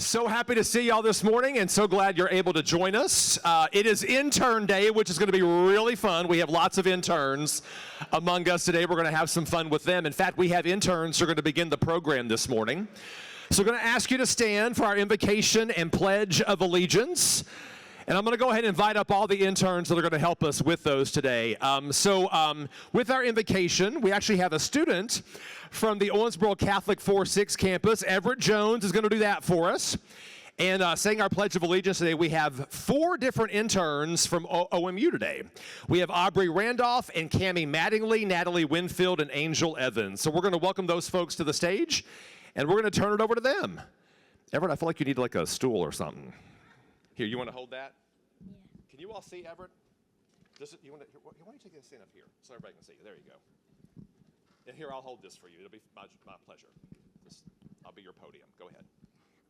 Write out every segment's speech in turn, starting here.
So happy to see y'all this morning and so glad you're able to join us. It is intern day, which is going to be really fun. We have lots of interns among us today. We're going to have some fun with them. In fact, we have interns who are going to begin the program this morning. So we're going to ask you to stand for our invocation and pledge of allegiance. And I'm going to go ahead and invite up all the interns that are going to help us with those today. With our invocation, we actually have a student from the Owensboro Catholic 4-6 campus. Everett Jones is going to do that for us. And saying our Pledge of Allegiance today, we have 4 different interns from OMU today. We have Aubrey Randolph and Cammie Mattingly, Natalie Winfield, and Angel Evans. So we're going to welcome those folks to the stage, and we're going to turn it over to them. Everett, I feel like you need like a stool or something. Here, you want to hold that? Yeah. Can you all see, Everett? Why don't you take this stand up here so everybody can see you? There you go. And here, I'll hold this for you. It'll be my pleasure. I'll be your podium. Go ahead.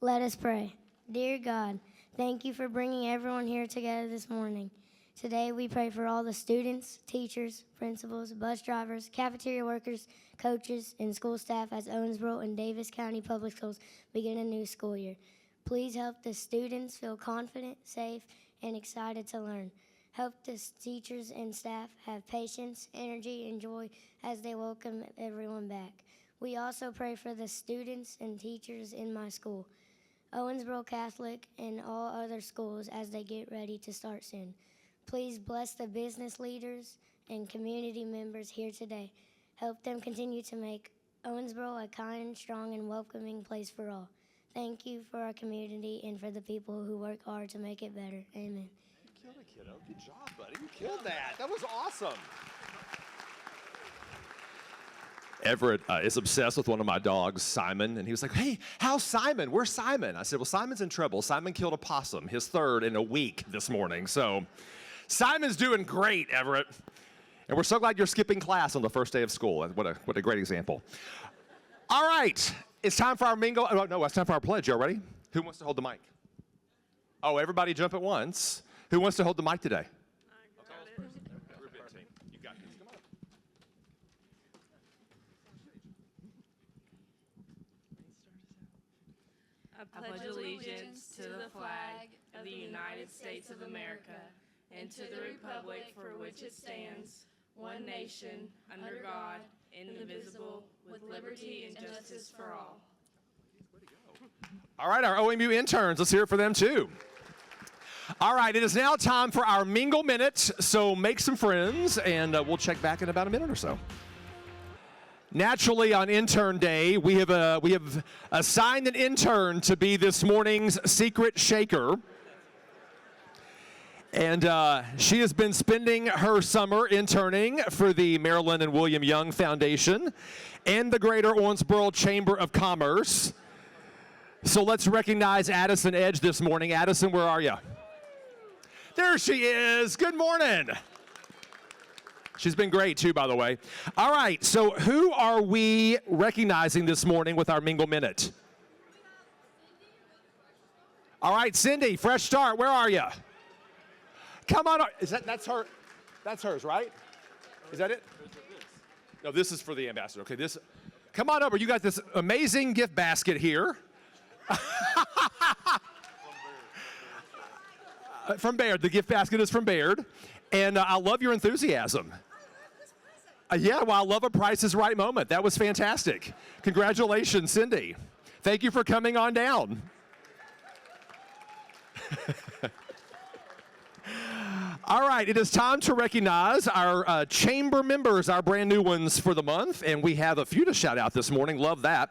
Let us pray. Dear God, thank you for bringing everyone here together this morning. Today we pray for all the students, teachers, principals, bus drivers, cafeteria workers, coaches, and school staff as Owensboro and Davis County Public Schools begin a new school year. Please help the students feel confident, safe, and excited to learn. Help the teachers and staff have patience, energy, and joy as they welcome everyone back. We also pray for the students and teachers in my school, Owensboro Catholic, and all other schools as they get ready to start soon. Please bless the business leaders and community members here today. Help them continue to make Owensboro a kind, strong, and welcoming place for all. Thank you for our community and for the people who work hard to make it better. Amen. You killed it, kiddo. Good job, buddy. You killed that. That was awesome. Everett is obsessed with one of my dogs, Simon, and he was like, hey, how's Simon? Where's Simon? I said, well, Simon's in trouble. Simon killed a possum, his 3rd in a week this morning. So Simon's doing great, Everett. And we're so glad you're skipping class on the first day of school. What a great example. All right. It's time for our mingle. Oh, no, it's time for our pledge. Y'all ready? Who wants to hold the mic? Oh, everybody jump at once. Who wants to hold the mic today? You got this. Come on. I pledge allegiance to the flag of the United States of America and to the republic for which it stands, one nation, under God, indivisible, with liberty and justice for all. All right, our OMU interns, let's hear it for them too. All right, it is now time for our Mingle Minute, so make some friends, and we'll check back in about a minute or so. Naturally, on intern day, we have assigned an intern to be this morning's secret shaker. And she has been spending her summer interning for the Marilyn and William Young Foundation and the Greater Owensboro Chamber of Commerce. So let's recognize Addison Edge this morning. Addison, where are you? There she is. Good morning. She's been great, too, by the way. All right, so who are we recognizing this morning with our Mingle Minute? All right, Cindy, fresh start. Where are you? Come on. That's her? That's hers, right? Is that it? No, this is for the ambassador. Okay, come on over. You got this amazing gift basket here. From Baird. The gift basket is from Baird. And I love your enthusiasm. Yeah, well, I love a Price is Right moment. That was fantastic. Congratulations, Cindy. Thank you for coming on down. All right, it is time to recognize our chamber members, our brand new ones for the month, and we have a few to shout out this morning. Love that.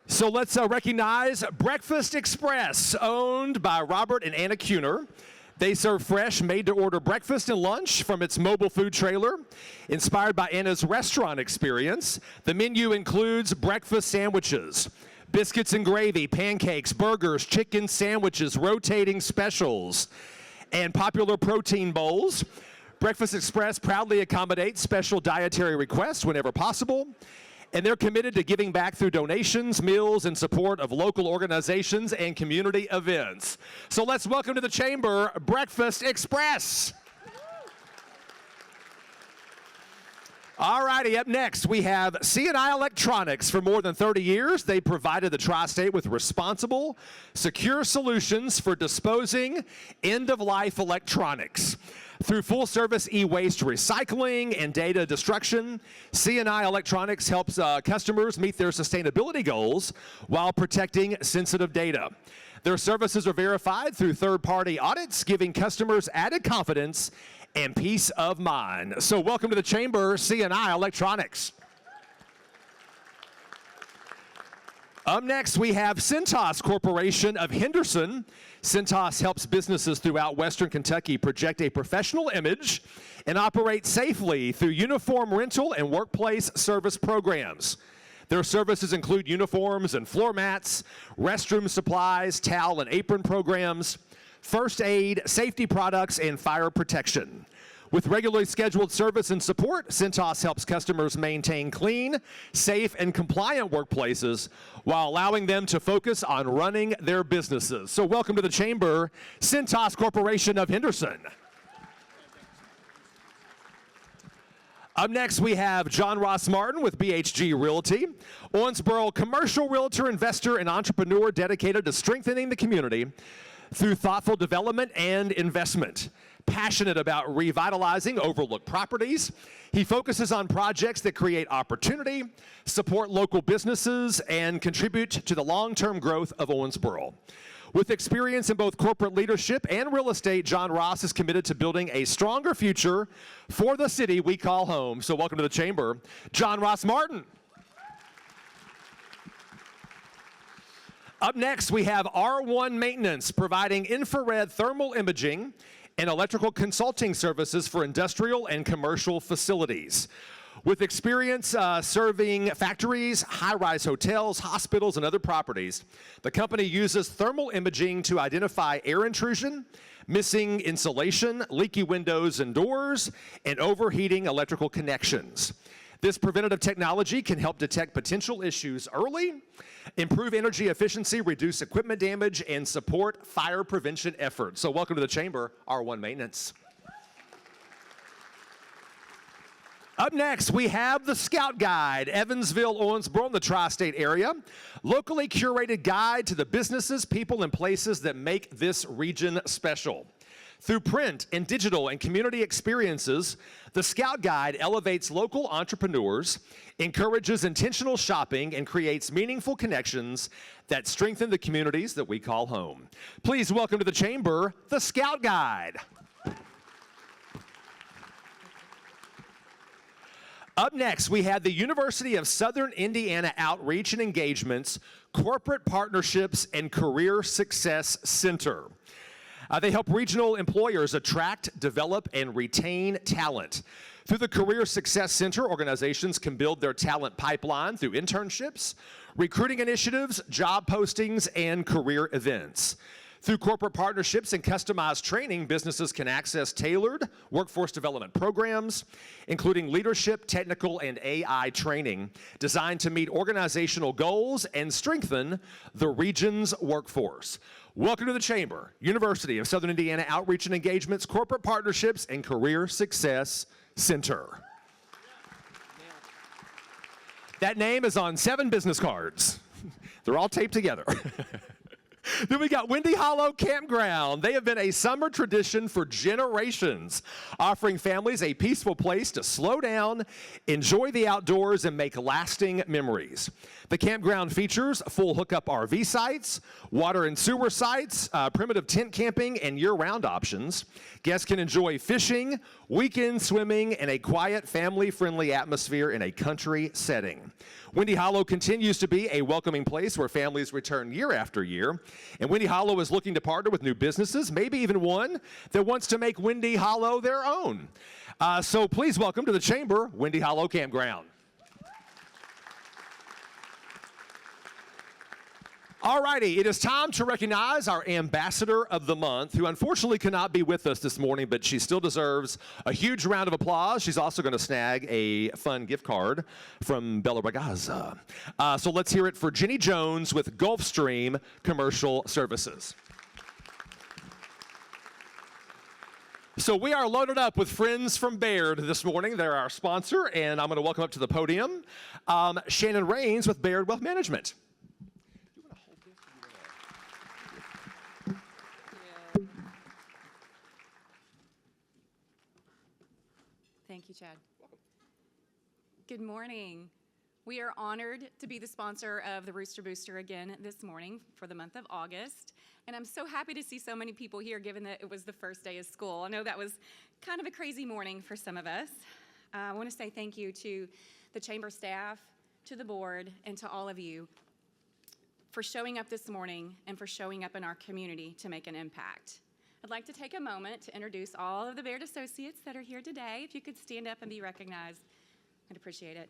So let's recognize Breakfast Express, owned by Robert and Anna Kuhner. They serve fresh, made-to-order breakfast and lunch from its mobile food trailer. Inspired by Anna's restaurant experience, the menu includes breakfast sandwiches, biscuits and gravy, pancakes, burgers, chicken sandwiches, rotating specials, and popular protein bowls. Breakfast Express proudly accommodates special dietary requests whenever possible, and they're committed to giving back through donations, meals, and support of local organizations and community events. So let's welcome to the chamber, Breakfast Express. All righty, up next, we have C&I Electronics. For more than 30 years, they provided the tri-state with responsible, secure solutions for disposing end-of-life electronics. Through full-service e-waste recycling and data destruction, C&I Electronics helps customers meet their sustainability goals while protecting sensitive data. Their services are verified through third-party audits, giving customers added confidence and peace of mind. So welcome to the chamber, C&I Electronics. Up next, we have Cintas Corporation of Henderson. Cintas helps businesses throughout Western Kentucky project a professional image and operate safely through uniform rental and workplace service programs. Their services include uniforms and floor mats, restroom supplies, towel and apron programs, first aid, safety products, and fire protection. With regularly scheduled service and support, Cintas helps customers maintain clean, safe, and compliant workplaces while allowing them to focus on running their businesses. So welcome to the chamber, Cintas Corporation of Henderson. Up next, we have John Ross Martin with BHG Realty, Owensboro commercial realtor, investor, and entrepreneur dedicated to strengthening the community through thoughtful development and investment. Passionate about revitalizing overlooked properties, he focuses on projects that create opportunity, support local businesses, and contribute to the long-term growth of Owensboro. With experience in both corporate leadership and real estate, John Ross is committed to building a stronger future for the city we call home. So welcome to the chamber, John Ross Martin. Up next, we have R1 Maintenance, providing infrared thermal imaging and electrical consulting services for industrial and commercial facilities. With experience serving factories, high-rise hotels, hospitals, and other properties, the company uses thermal imaging to identify air intrusion, missing insulation, leaky windows and doors, and overheating electrical connections. This preventative technology can help detect potential issues early, improve energy efficiency, reduce equipment damage, and support fire prevention efforts. So welcome to the chamber, R1 Maintenance. Up next, we have the Scout Guide, Evansville, Owensboro, in the tri-state area. Locally curated guide to the businesses, people, and places that make this region special. Through print and digital and community experiences, the Scout Guide elevates local entrepreneurs, encourages intentional shopping, and creates meaningful connections that strengthen the communities that we call home. Please welcome to the chamber, the Scout Guide. Up next, we have the University of Southern Indiana Outreach and Engagements, Corporate Partnerships, and Career Success Center. They help regional employers attract, develop, and retain talent. Through the Career Success Center, organizations can build their talent pipeline through internships, recruiting initiatives, job postings, and career events. Through corporate partnerships and customized training, businesses can access tailored workforce development programs, including leadership, technical, and AI training, designed to meet organizational goals and strengthen the region's workforce. Welcome to the chamber, University of Southern Indiana Outreach and Engagements, Corporate Partnerships, and Career Success Center. That name is on 7 business cards. They're all taped together. Then we got Windy Hollow Campground. They have been a summer tradition for generations, offering families a peaceful place to slow down, enjoy the outdoors, and make lasting memories. The campground features full hookup RV sites, water and sewer sites, primitive tent camping, and year-round options. Guests can enjoy fishing, weekend swimming, and a quiet, family-friendly atmosphere in a country setting. Windy Hollow continues to be a welcoming place where families return year after year. And Windy Hollow is looking to partner with new businesses, maybe even one that wants to make Windy Hollow their own. So please welcome to the chamber, Windy Hollow Campground. All righty, it is time to recognize our Ambassador of the Month, who unfortunately cannot be with us this morning, but she still deserves a huge round of applause. She's also going to snag a fun gift card from Bella Ragazza. So let's hear it for Jenny Jones with Gulfstream Commercial Services. So we are loaded up with friends from Baird this morning. They're our sponsor, and I'm going to welcome up to the podium Shannon Rains with Baird Wealth Management. Thank you, Chad. Good morning. We are honored to be the sponsor of the Rooster Booster again this morning for the month of August. And I'm so happy to see so many people here given that it was the first day of school. I know that was kind of a crazy morning for some of us. I want to say thank you to the chamber staff, to the board, and to all of you for showing up this morning and for showing up in our community to make an impact. I'd like to take a moment to introduce all of the Baird associates that are here today. If you could stand up and be recognized, I'd appreciate it.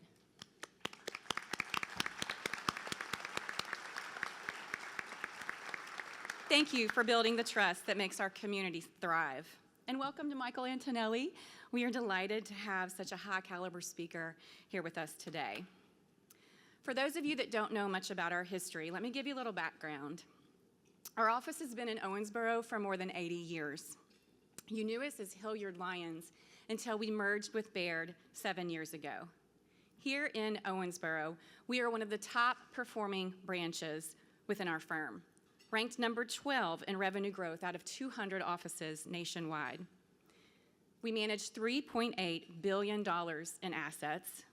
Thank you for building the trust that makes our community thrive. And welcome to Michael Antonelli. We are delighted to have such a high caliber speaker here with us today. For those of you that don't know much about our history, let me give you a little background. Our office has been in Owensboro for more than 80 years. You knew us as Hilliard Lions until we merged with Baird 7 years ago. Here in Owensboro, we are one of the top performing branches within our firm, ranked number 12 in revenue growth out of 200 offices nationwide. We manage $3.8 billion in assets.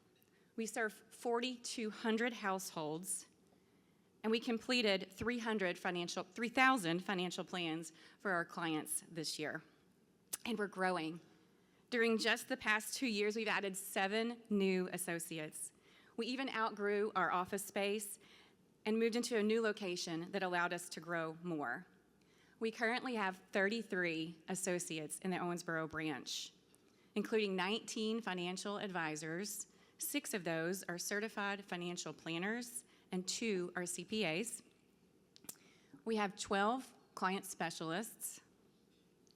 We serve 4,200 households, and we completed 3,000 financial plans for our clients this year. And we're growing. During just the past 2 years, we've added 7 new associates. We even outgrew our office space and moved into a new location that allowed us to grow more. We currently have 33 associates in the Owensboro branch, including 19 financial advisors. 6 of those are certified financial planners, and 2 are CPAs. We have 12 client specialists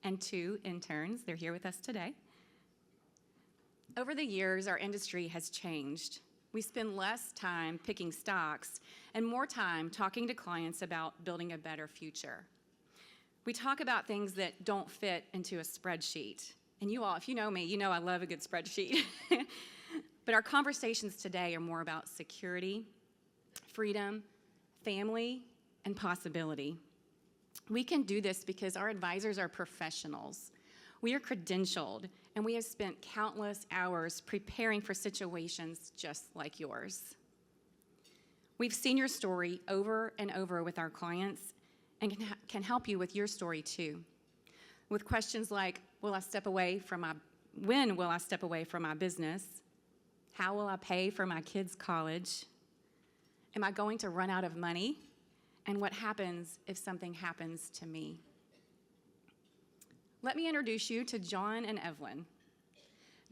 and 2 interns. They're here with us today. Over the years, our industry has changed. We spend less time picking stocks and more time talking to clients about building a better future. We talk about things that don't fit into a spreadsheet. And you all, if you know me, you know I love a good spreadsheet. But our conversations today are more about security, freedom, family, and possibility. We can do this because our advisors are professionals. We are credentialed, and we have spent countless hours preparing for situations just like yours. We've seen your story over and over with our clients and can help you with your story too. With questions like, when will I step away from my business? How will I pay for my kids' college? Am I going to run out of money? And what happens if something happens to me? Let me introduce you to John and Evelyn.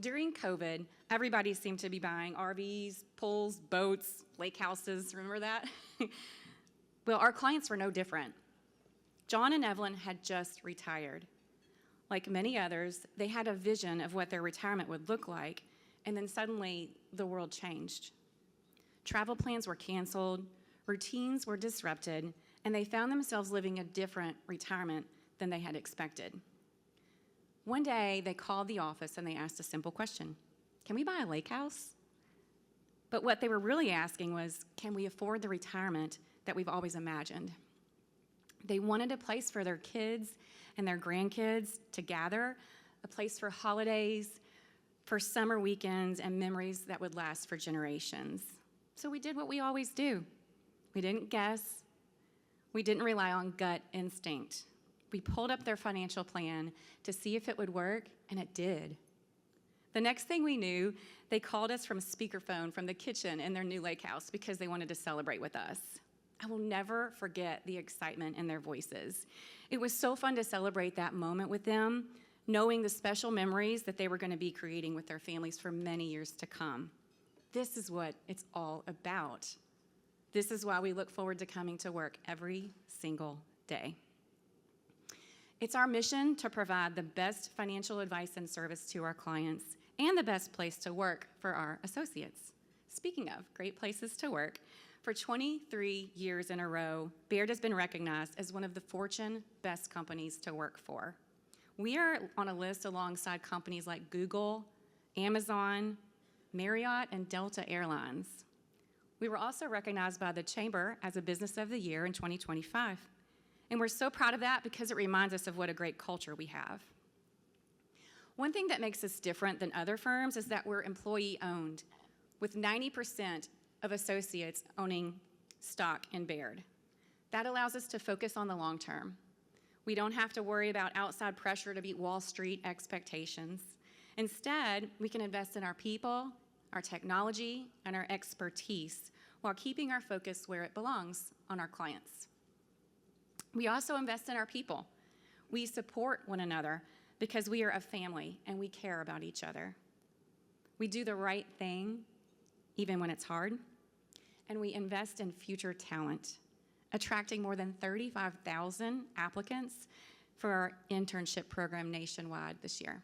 During COVID, everybody seemed to be buying RVs, pools, boats, lake houses. Remember that? Well, our clients were no different. John and Evelyn had just retired. Like many others, they had a vision of what their retirement would look like, and then suddenly the world changed. Travel plans were canceled, routines were disrupted, and they found themselves living a different retirement than they had expected. One day, they called the office and they asked a simple question: can we buy a lake house? But what they were really asking was, can we afford the retirement that we've always imagined? They wanted a place for their kids and their grandkids to gather, a place for holidays, for summer weekends, and memories that would last for generations. So we did what we always do. We didn't guess. We didn't rely on gut instinct. We pulled up their financial plan to see if it would work, and it did. The next thing we knew, they called us from speakerphone from the kitchen in their new lake house because they wanted to celebrate with us. I will never forget the excitement in their voices. It was so fun to celebrate that moment with them, knowing the special memories that they were going to be creating with their families for many years to come. This is what it's all about. This is why we look forward to coming to work every single day. It's our mission to provide the best financial advice and service to our clients and the best place to work for our associates. Speaking of great places to work, for 23 years in a row, Baird has been recognized as one of the Fortune best companies to work for. We are on a list alongside companies like Google, Amazon, Marriott, and Delta Airlines. We were also recognized by the Chamber as a Business of the Year in 2025. And we're so proud of that because it reminds us of what a great culture we have. One thing that makes us different than other firms is that we're employee-owned, with 90% of associates owning stock in Baird. That allows us to focus on the long term. We don't have to worry about outside pressure to beat Wall Street expectations. Instead, we can invest in our people, our technology, and our expertise while keeping our focus where it belongs, on our clients. We also invest in our people. We support one another because we are a family and we care about each other. We do the right thing even when it's hard, and we invest in future talent, attracting more than 35,000 applicants for our internship program nationwide this year.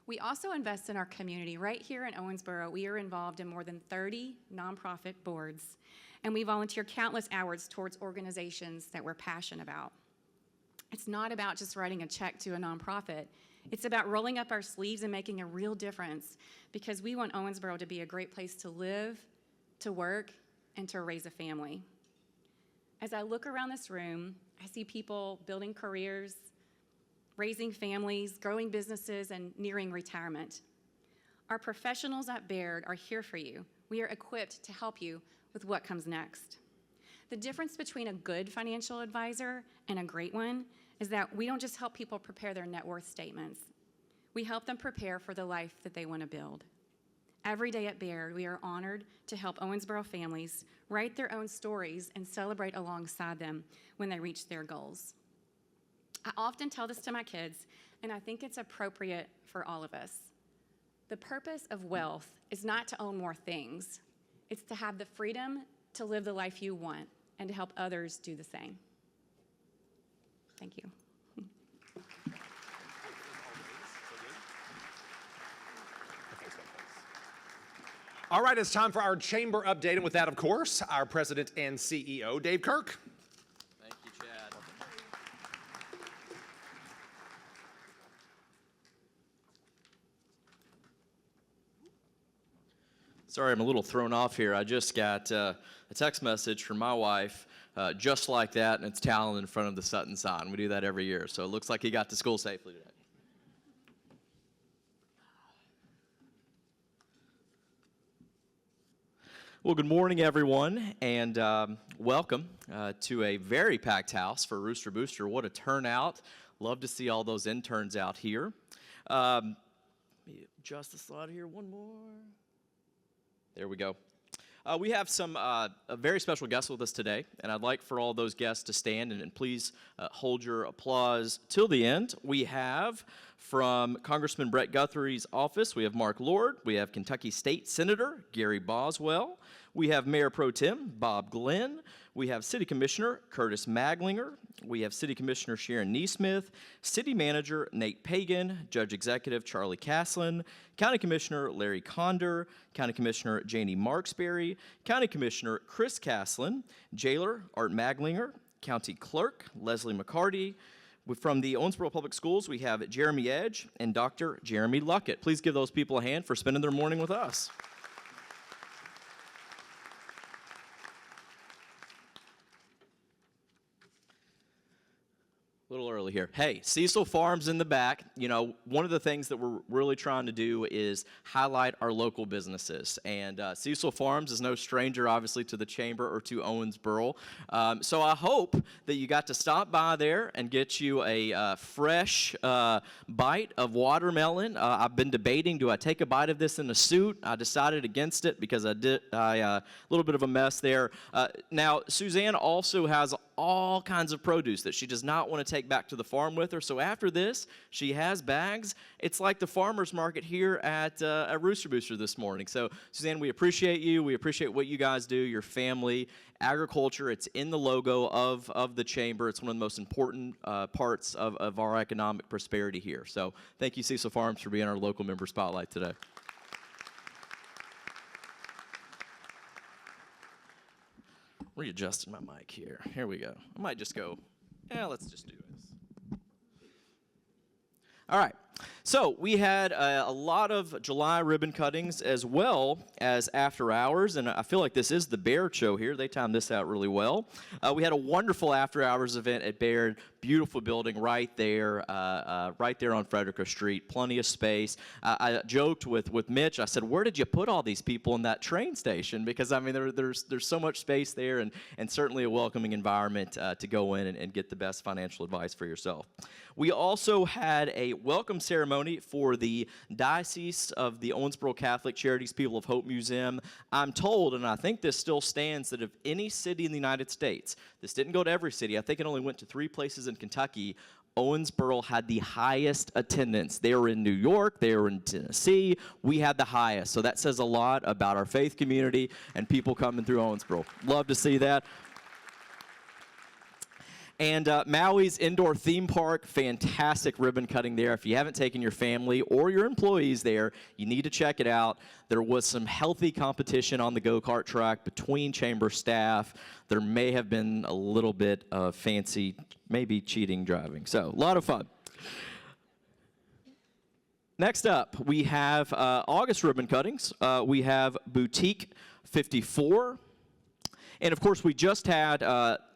We also invest in our community. Right here in Owensboro, we are involved in more than 30 nonprofit boards, and we volunteer countless hours towards organizations that we're passionate about. It's not about just writing a check to a nonprofit. It's about rolling up our sleeves and making a real difference, because we want Owensboro to be a great place to live, to work, and to raise a family. As I look around this room, I see people building careers, raising families, growing businesses, and nearing retirement. Our professionals at Baird are here for you. We are equipped to help you with what comes next. The difference between a good financial advisor and a great one is that we don't just help people prepare their net worth statements. We help them prepare for the life that they want to build. Every day at Baird, we are honored to help Owensboro families write their own stories and celebrate alongside them when they reach their goals. I often tell this to my kids, and I think it's appropriate for all of us. The purpose of wealth is not to own more things. It's to have the freedom to live the life you want and to help others do the same. Thank you. All right, it's time for our chamber update, and with that, of course, our president and CEO, Dave Kirk. Thank you, Chad. Sorry, I'm a little thrown off here. I just got a text message from my wife, just like that, and it's Talon in front of the Sutton sign. We do that every year, so it looks like he got to school safely today. Well, good morning, everyone, and welcome to a very packed house for Rooster Booster. What a turnout. Love to see all those interns out here. Let me adjust the slide here one more. There we go. We have some a very special guests with us today, and I'd like for all those guests to stand and please hold your applause till the end. We have from Congressman Brett Guthrie's office, we have Mark Lord. We have Kentucky State Senator Gary Boswell. We have Mayor Pro Tem Bob Glenn. We have City Commissioner Curtis Maglinger. We have City Commissioner Sharon Neesmith, City Manager Nate Pagan, Judge Executive Charlie Caslin, County Commissioner Larry Conder, County Commissioner Janie Marksberry, County Commissioner Chris Caslin, Jailer Art Maglinger, County Clerk Leslie McCarty. From the Owensboro Public Schools, we have Jeremy Edge and Dr. Jeremy Luckett. Please give those people a hand for spending their morning with us. A little early here. Hey, Cecil Farms in the back. You know, one of the things that we're really trying to do is highlight our local businesses. And Cecil Farms is no stranger, obviously, to the Chamber or to Owensboro. So I hope that you got to stop by there and get you a fresh bite of watermelon. I've been debating, do I take a bite of this in a suit? I decided against it because a little bit of a mess there. Now, Suzanne also has all kinds of produce that she does not want to take back to the farm with her. So after this, she has bags. It's like the farmer's market here at Rooster Booster this morning. So Suzanne, we appreciate you. We appreciate what you guys do, your family. Agriculture, it's in the logo of the chamber. It's one of the most important parts of our economic prosperity here. So thank you, Cecil Farms, for being our local member spotlight today. Readjusting my mic here. Here we go. I might just go, let's just do this. All right. So we had a lot of July ribbon cuttings as well as after hours, and I feel like this is the Baird show here. They timed this out really well. We had a wonderful after hours event at Baird. Beautiful building right there on Frederica Street. Plenty of space. I joked with Mitch. I said, "Where did you put all these people in that train station?" Because I mean, there's so much space there, and certainly a welcoming environment to go in and get the best financial advice for yourself. We also had a welcome ceremony for the Diocese of the Owensboro Catholic Charities People of Hope Museum. I'm told, and I think this still stands, that of any city in the United States, this didn't go to every city, I think it only went to 3 places in Kentucky, Owensboro had the highest attendance. They were in New York, they were in Tennessee, we had the highest. So that says a lot about our faith community and people coming through Owensboro. Love to see that. And Maui's indoor theme park, fantastic ribbon cutting there. If you haven't taken your family or your employees there, you need to check it out. There was some healthy competition on the go-kart track between chamber staff. There may have been a little bit of fancy, maybe cheating driving. So, a lot of fun. Next up, we have August ribbon cuttings. We have Boutique 54. And of course, we just had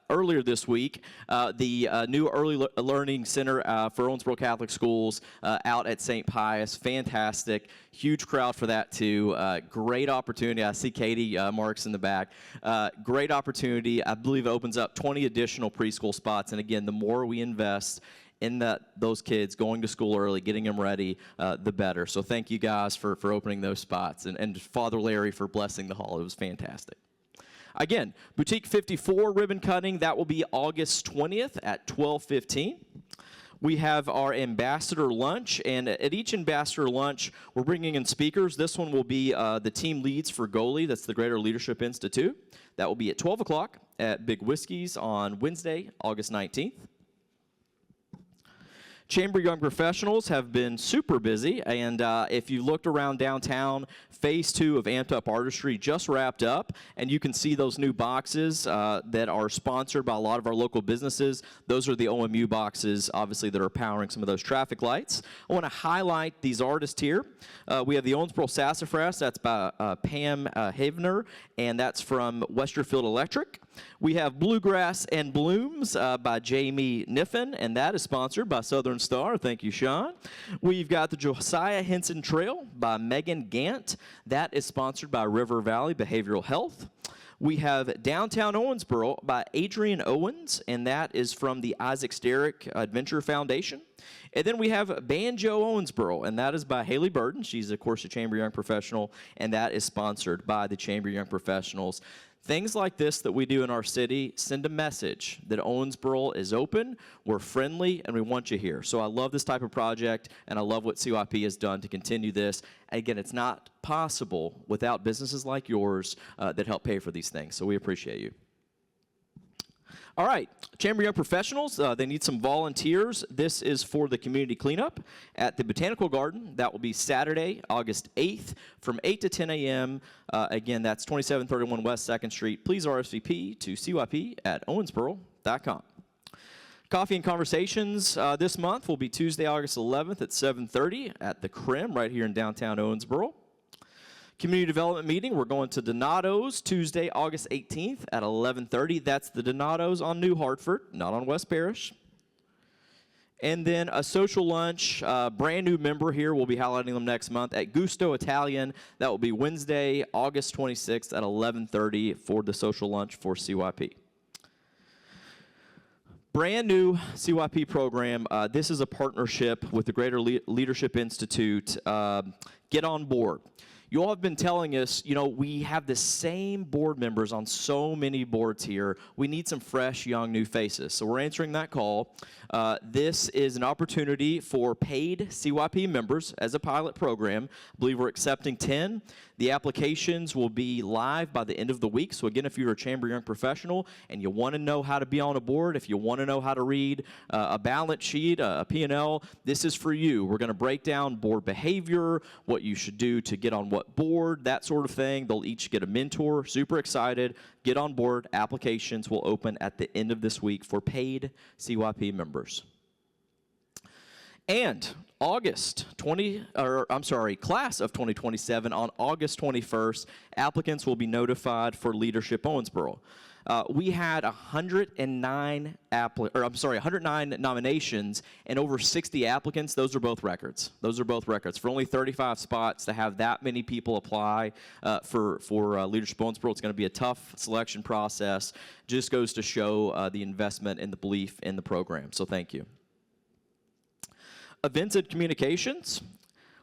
earlier this week, the new Early Learning Center for Owensboro Catholic Schools out at St. Pius. Fantastic. Huge crowd for that, too. Great opportunity. I see Katie Marks in the back. Great opportunity. I believe it opens up 20 additional preschool spots. And again, the more we invest in those kids going to school early, getting them ready, the better. So thank you guys for opening those spots. And Father Larry for blessing the hall. It was fantastic. Again, Boutique 54 ribbon cutting, that will be August 20th at 12:15. We have our ambassador lunch, and at each ambassador lunch, we're bringing in speakers. This one will be the team leads for GOLI, that's the Greater Leadership Institute. That will be at 12 o'clock at Big Whiskey's on Wednesday, August 19th. Chamber Young Professionals have been super busy, and if you looked around downtown, Phase 2 of Amped Up Artistry just wrapped up, and you can see those new boxes that are sponsored by a lot of our local businesses. Those are the OMU boxes, obviously, that are powering some of those traffic lights. I want to highlight these artists here. We have the Owensboro Sassafras, that's by Pam Havener, and that's from Westerfield Electric. We have Bluegrass and Blooms by Jamie Niffen, and that is sponsored by Southern Star. Thank you, Sean. We've got the Josiah Henson Trail by Megan Gant. That is sponsored by River Valley Behavioral Health. We have Downtown Owensboro by Adrian Owens, and that is from the Isaac Sterrick Adventure Foundation. And then we have Banjo Owensboro, and that is by Haley Burden. She's, of course, a Chamber Young Professional, and that is sponsored by the Chamber Young Professionals. Things like this that we do in our city send a message that Owensboro is open, we're friendly, and we want you here. So I love this type of project, and I love what CYP has done to continue this. And again, it's not possible without businesses like yours that help pay for these things. So we appreciate you. All right, Chamber Young Professionals, they need some volunteers. This is for the community cleanup at the Botanical Garden. That will be Saturday, August 8th from 8 to 10 a.m. Again, that's 2731 West 2nd Street. Please RSVP to cyp@owensboro.com. Coffee and Conversations this month will be Tuesday, August 11th at 7:30 at the Crim right here in downtown Owensboro. Community Development Meeting, we're going to Donato's Tuesday, August 18th at 11:30. That's the Donato's on New Hartford, not on West Parish. And then a social lunch, brand new member here, we'll be highlighting them next month at Gusto Italian. That will be Wednesday, August 26th at 11:30 for the social lunch for CYP. Brand new CYP program. This is a partnership with the Greater Leadership Institute. Get on board. You all have been telling us, you know, we have the same board members on so many boards here. We need some fresh, young, new faces. So we're answering that call. This is an opportunity for paid CYP members as a pilot program. I believe we're accepting 10. The applications will be live by the end of the week. So again, if you're a Chamber Young Professional and you want to know how to be on a board, if you want to know how to read a balance sheet, a P&L, this is for you. We're going to break down board behavior, what you should do to get on what board, that sort of thing. They'll each get a mentor. Super excited. Get on board. Applications will open at the end of this week for paid CYP members. And class of 2027 on August 21st, applicants will be notified for Leadership Owensboro. We had 109 nominations and over 60 applicants. Those are both records. For only 35 spots to have that many people apply for Leadership Owensboro, it's going to be a tough selection process. Just goes to show the investment and the belief in the program. So thank you. Events and communications.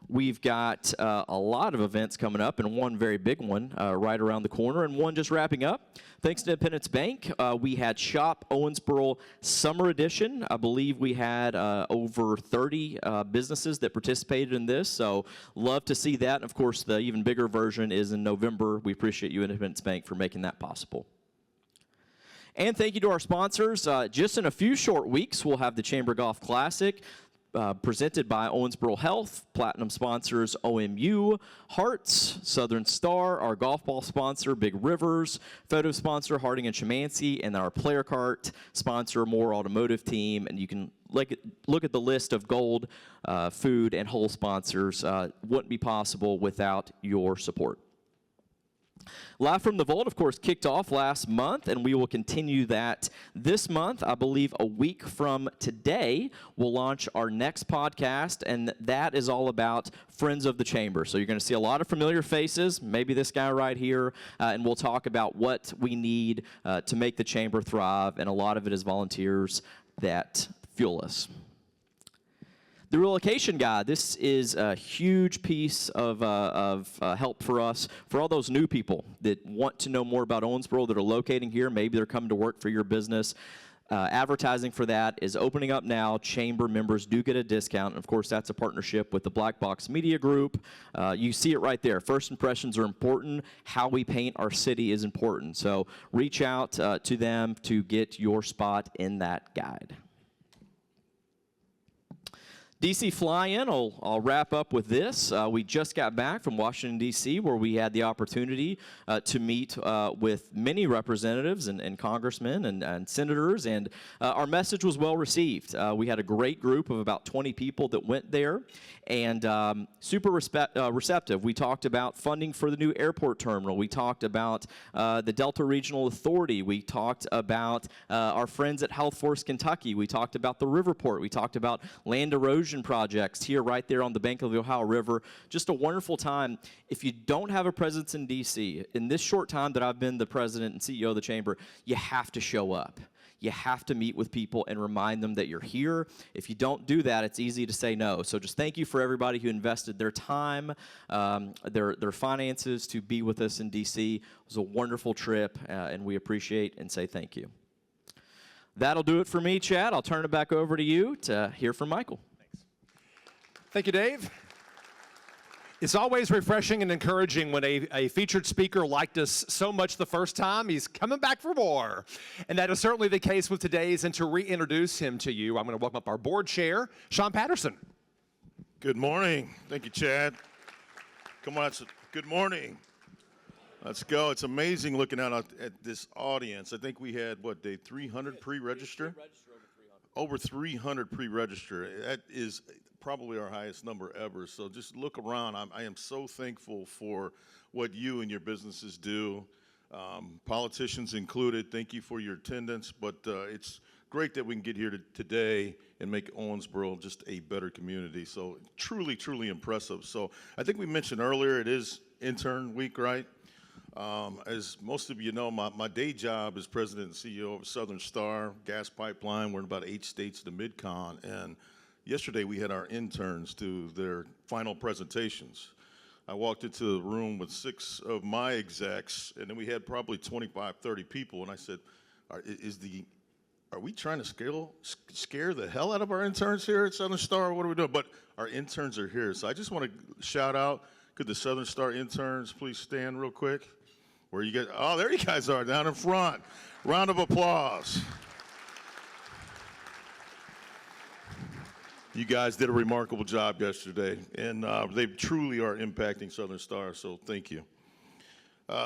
We've got a lot of events coming up, and one very big one right around the corner, and one just wrapping up. Thanks to Independence Bank, we had Shop Owensboro Summer Edition. I believe we had over 30 businesses that participated in this, so love to see that. And of course, the even bigger version is in November. We appreciate you, Independence Bank, for making that possible. And thank you to our sponsors. Just in a few short weeks, we'll have the Chamber Golf Classic. Presented by Owensboro Health, Platinum sponsors OMU, Hearts, Southern Star, our golf ball sponsor, Big Rivers, photo sponsor, Harding and Szymanski, and our player cart sponsor, Moore Automotive Team. And you can look at the list of gold, food, and hole sponsors. Wouldn't be possible without your support. Live from the Vault, of course, kicked off last month, and we will continue that this month. I believe a week from today, we'll launch our next podcast, and that is all about Friends of the Chamber. So you're going to see a lot of familiar faces, maybe this guy right here, and we'll talk about what we need to make the Chamber thrive, and a lot of it is volunteers that fuel us. The relocation guide, this is a huge piece of help for us, for all those new people that want to know more about Owensboro, that are locating here. Maybe they're coming to work for your business. Advertising for that is opening up now. Chamber members do get a discount. And of course, that's a partnership with the Black Box Media Group. You see it right there. First impressions are important. How we paint our city is important. So reach out to them to get your spot in that guide. DC fly-in, I'll wrap up with this. We just got back from Washington, D.C., where we had the opportunity to meet with many representatives and congressmen and senators, and our message was well received. We had a great group of about 20 people that went there, and super receptive. We talked about funding for the new airport terminal. We talked about the Delta Regional Authority. We talked about our friends at Health Force Kentucky. We talked about the Riverport. We talked about land erosion projects here right there on the bank of the Ohio River. Just a wonderful time. If you don't have a presence in D.C., in this short time that I've been the president and CEO of the Chamber, you have to show up. You have to meet with people and remind them that you're here. If you don't do that, it's easy to say no. So just thank you for everybody who invested their time, their finances to be with us in D.C. It was a wonderful trip, and we appreciate and say thank you. That'll do it for me, Chad. I'll turn it back over to you to hear from Michael. Thank you, Dave. It's always refreshing and encouraging when a featured speaker liked us so much the first time, he's coming back for more. And that is certainly the case with today's. And to reintroduce him to you, I'm going to welcome up our board chair, Sean Patterson. Good morning. Thank you, Chad. Come on, good morning. Let's go. It's amazing looking out at this audience. I think we had, what, Dave, 300 pre-register? Over 300 pre-register. That is probably our highest number ever. So just look around. I am so thankful for what you and your businesses do. Politicians included, thank you for your attendance. But it's great that we can get here today and make Owensboro just a better community. So truly, truly impressive. So I think we mentioned earlier, it is intern week, right? As most of you know, my day job is president and CEO of Southern Star Gas Pipeline. We're in about 8 states to Mid-Con, and yesterday we had our interns do their final presentations. I walked into the room with 6 of my execs, and then we had probably 25, 30 people, and I said, are we trying to scare the hell out of our interns here at Southern Star? What are we doing? But our interns are here, so I just want to shout out, could the Southern Star interns please stand real quick? Where you get, oh, there you guys are, down in front. Round of applause. You guys did a remarkable job yesterday, and they truly are impacting Southern Star, so thank you.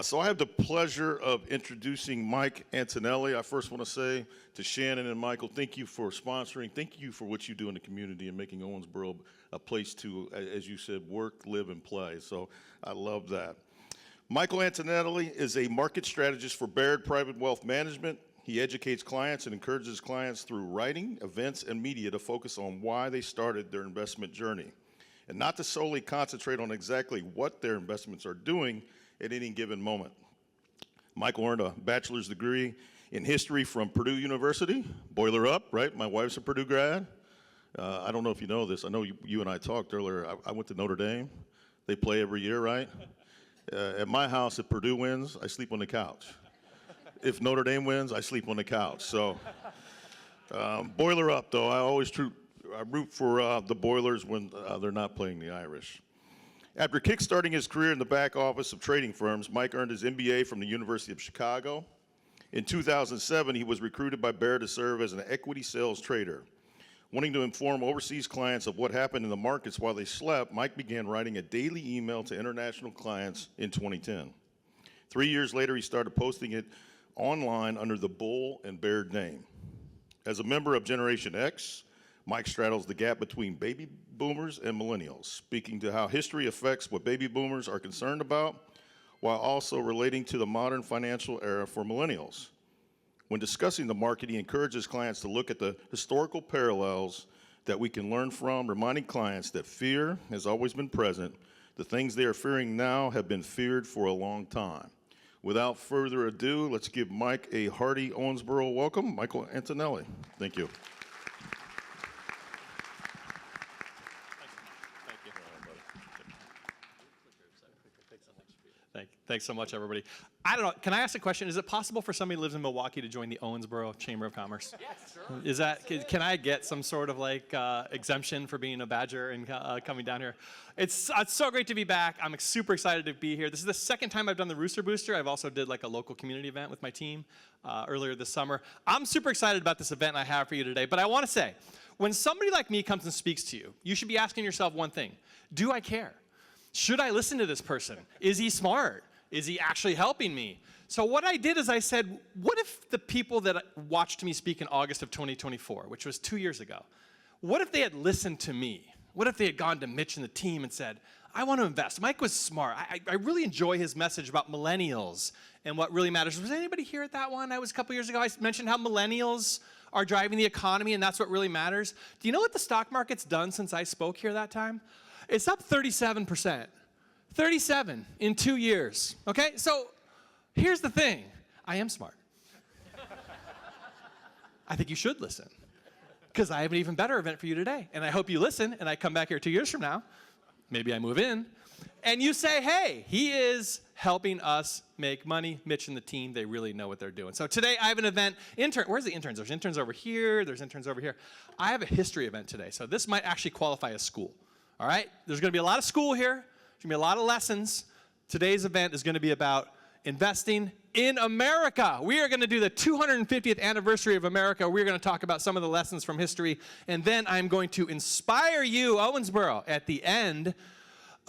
So I have the pleasure of introducing Mike Antonelli. I first want to say to Shannon and Michael, thank you for sponsoring. Thank you for what you do in the community and making Owensboro a place to, as you said, work, live, and play. So I love that. Michael Antonelli is a market strategist for Baird Private Wealth Management. He educates clients and encourages clients through writing, events, and media to focus on why they started their investment journey, and not to solely concentrate on exactly what their investments are doing at any given moment. Michael earned a bachelor's degree in history from Purdue University. Boiler up, right? My wife's a Purdue grad. I don't know if you know this. I know you and I talked earlier. I went to Notre Dame. They play every year, right? At my house, if Purdue wins, I sleep on the couch. If Notre Dame wins, I sleep on the couch. So, boiler up, though. I root for the Boilers when they're not playing the Irish. After kickstarting his career in the back office of trading firms, Mike earned his MBA from the University of Chicago. In 2007, he was recruited by Baird to serve as an equity sales trader. Wanting to inform overseas clients of what happened in the markets while they slept, Mike began writing a daily email to international clients in 2010. 3 years later, he started posting it online under the Bull and Baird name. As a member of Generation X, Mike straddles the gap between baby boomers and millennials, speaking to how history affects what baby boomers are concerned about, while also relating to the modern financial era for millennials. When discussing the market, he encourages clients to look at the historical parallels that we can learn from, reminding clients that fear has always been present. The things they are fearing now have been feared for a long time. Without further ado, let's give Mike a hearty Owensboro welcome. Michael Antonelli. Thank you. Thanks so much, everybody. I don't know, can I ask a question? Is it possible for somebody who lives in Milwaukee to join the Owensboro Chamber of Commerce? Yes, sure. Is that, can I get some sort of like exemption for being a Badger and coming down here? It's so great to be back. I'm super excited to be here. This is the second time I've done the Rooster Booster. I've also did like a local community event with my team earlier this summer. I'm super excited about this event I have for you today, but I want to say, when somebody like me comes and speaks to you, you should be asking yourself one thing: do I care? Should I listen to this person? Is he smart? Is he actually helping me? So what I did is I said, what if the people that watched me speak in August of 2024, which was 2 years ago, what if they had listened to me? What if they had gone to Mitch and the team and said, I want to invest. Mike was smart. I really enjoy his message about millennials and what really matters. Was anybody here at that one? I was a couple years ago. I mentioned how millennials are driving the economy and that's what really matters. Do you know what the stock market's done since I spoke here that time? It's up 37%. 37 in 2 years, okay? So here's the thing. I am smart. I think you should listen, because I have an even better event for you today. And I hope you listen, and I come back here 2 years from now, maybe I move in, and you say, hey, he is helping us make money. Mitch and the team, they really know what they're doing. So today I have an event. Where's the interns? There's interns over here. There's interns over here. I have a history event today, so this might actually qualify as school, all right? There's going to be a lot of school here. There's going to be a lot of lessons. Today's event is going to be about investing in America. We are going to do the 250th anniversary of America. We're going to talk about some of the lessons from history. And then I'm going to inspire you, Owensboro, at the end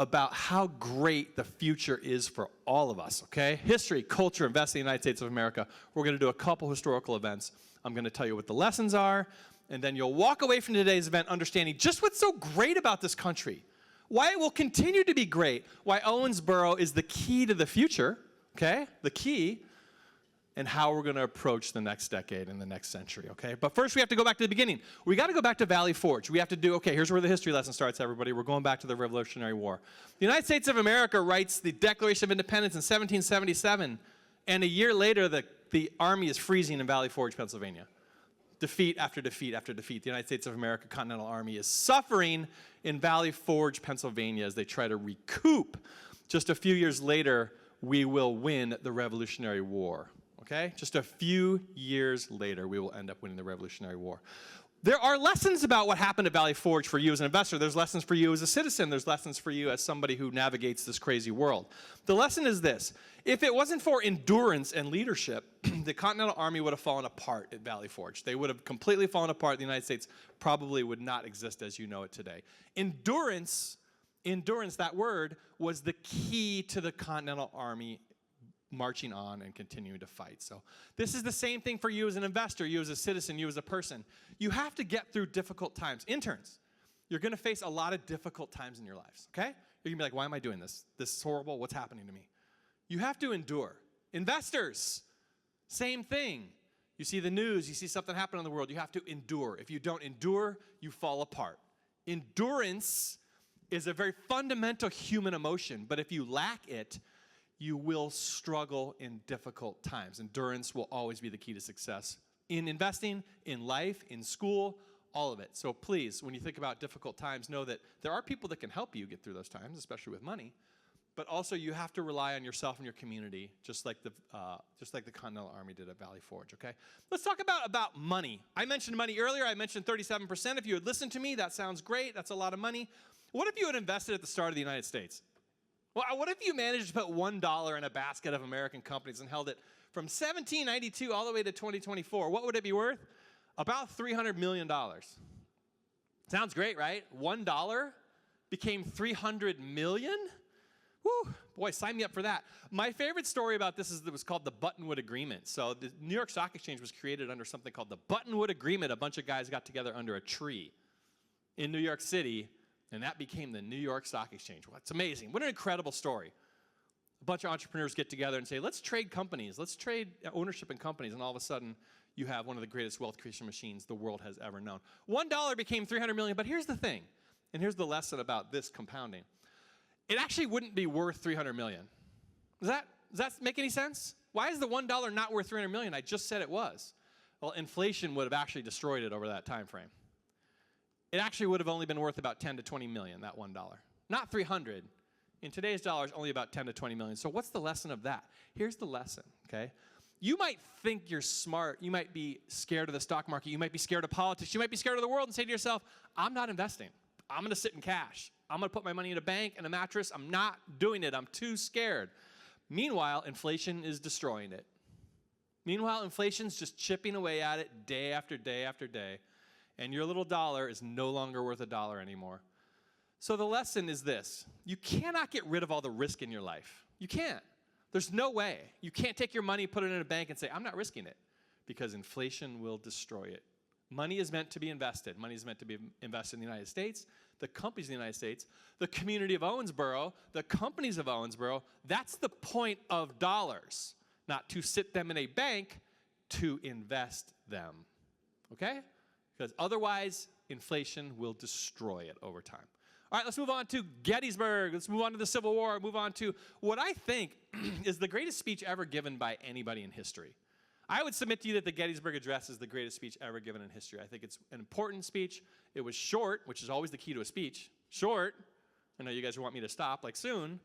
about how great the future is for all of us, okay? History, culture, investing in the United States of America. We're going to do a couple historical events. I'm going to tell you what the lessons are. And then you'll walk away from today's event understanding just what's so great about this country. Why it will continue to be great, why Owensboro is the key to the future, okay? The key, and how we're going to approach the next decade and the next century, okay? But first we have to go back to the beginning. We got to go back to Valley Forge. We have to do, okay, here's where the history lesson starts, everybody. We're going back to the Revolutionary War. The United States of America writes the Declaration of Independence in 1777, and a year later the Army is freezing in Valley Forge, Pennsylvania. Defeat after defeat after defeat. The United States of America Continental Army is suffering in Valley Forge, Pennsylvania as they try to recoup. Just a few years later, we will win the Revolutionary War, okay? Just a few years later, we will end up winning the Revolutionary War. There are lessons about what happened at Valley Forge for you as an investor. There's lessons for you as a citizen. There's lessons for you as somebody who navigates this crazy world. The lesson is this. If it wasn't for endurance and leadership, the Continental Army would have fallen apart at Valley Forge. They would have completely fallen apart. The United States probably would not exist as you know it today. Endurance, that word, was the key to the Continental Army marching on and continuing to fight. So this is the same thing for you as an investor, you as a citizen, you as a person. You have to get through difficult times. Interns, you're going to face a lot of difficult times in your lives, okay? You're going to be like, why am I doing this? This is horrible. What's happening to me? You have to endure. Investors, same thing. You see the news, you see something happen in the world, you have to endure. If you don't endure, you fall apart. Endurance is a very fundamental human emotion, but if you lack it, you will struggle in difficult times. Endurance will always be the key to success in investing, in life, in school, all of it. So please, when you think about difficult times, know that there are people that can help you get through those times, especially with money. But also, you have to rely on yourself and your community, just like the Continental Army did at Valley Forge, okay? Let's talk about money. I mentioned money earlier. I mentioned 37%. If you had listened to me, that sounds great. That's a lot of money. What if you had invested at the start of the United States? Well, what if you managed to put $1 in a basket of American companies and held it from 1792 all the way to 2024? What would it be worth? About $300 million. Sounds great, right? $1 became $300 million? Whew, boy, sign me up for that. My favorite story about this is it was called the Buttonwood Agreement. So the New York Stock Exchange was created under something called the Buttonwood Agreement. A bunch of guys got together under a tree in New York City, and that became the New York Stock Exchange. Well, it's amazing. What an incredible story. A bunch of entrepreneurs get together and say, let's trade companies. Let's trade ownership in companies. And all of a sudden, you have one of the greatest wealth creation machines the world has ever known. $1 became $300 million. But here's the thing, and here's the lesson about this compounding. It actually wouldn't be worth $300 million. Does that make any sense? Why is the $1 not worth $300 million? I just said it was. Well, inflation would have actually destroyed it over that time frame. It actually would have only been worth about 10 to 20 million, that $1. Not 300. In today's dollars, only about 10 to 20 million. So what's the lesson of that? Here's the lesson, okay? You might think you're smart. You might be scared of the stock market. You might be scared of politics. You might be scared of the world and say to yourself, I'm not investing. I'm going to sit in cash. I'm going to put my money in a bank and a mattress. I'm not doing it. I'm too scared. Meanwhile, inflation is destroying it. Meanwhile, inflation's just chipping away at it day after day after day. And your little dollar is no longer worth $1 anymore. So the lesson is this. You cannot get rid of all the risk in your life. You can't. There's no way. You can't take your money, put it in a bank, and say, I'm not risking it, because inflation will destroy it. Money is meant to be invested. Money is meant to be invested in the United States, the companies in the United States, the community of Owensboro, the companies of Owensboro. That's the point of dollars, not to sit them in a bank, to invest them, okay? Because otherwise, inflation will destroy it over time. All right, let's move on to Gettysburg. Let's move on to the Civil War. Move on to what I think is the greatest speech ever given by anybody in history. I would submit to you that the Gettysburg Address is the greatest speech ever given in history. I think it's an important speech. It was short, which is always the key to a speech. Short. I know you guys want me to stop, like soon.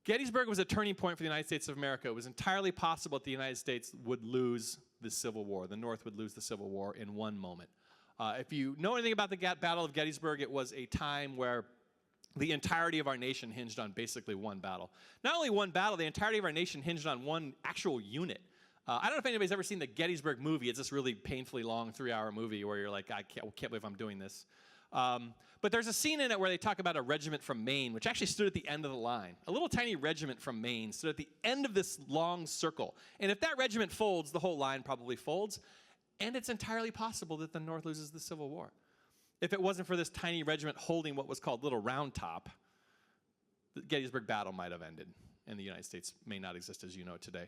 Gettysburg was a turning point for the United States of America. It was entirely possible that the United States would lose the Civil War. The North would lose the Civil War in one moment. If you know anything about the Battle of Gettysburg, it was a time where the entirety of our nation hinged on basically one battle. Not only one battle, the entirety of our nation hinged on one actual unit. I don't know if anybody's ever seen the Gettysburg movie. It's this really painfully long 3-hour movie where you're like, I can't believe I'm doing this. But there's a scene in it where they talk about a regiment from Maine, which actually stood at the end of the line. A little tiny regiment from Maine stood at the end of this long circle. And if that regiment folds, the whole line probably folds. And it's entirely possible that the North loses the Civil War. If it wasn't for this tiny regiment holding what was called Little Round Top, the Gettysburg battle might have ended, and the United States may not exist as you know it today.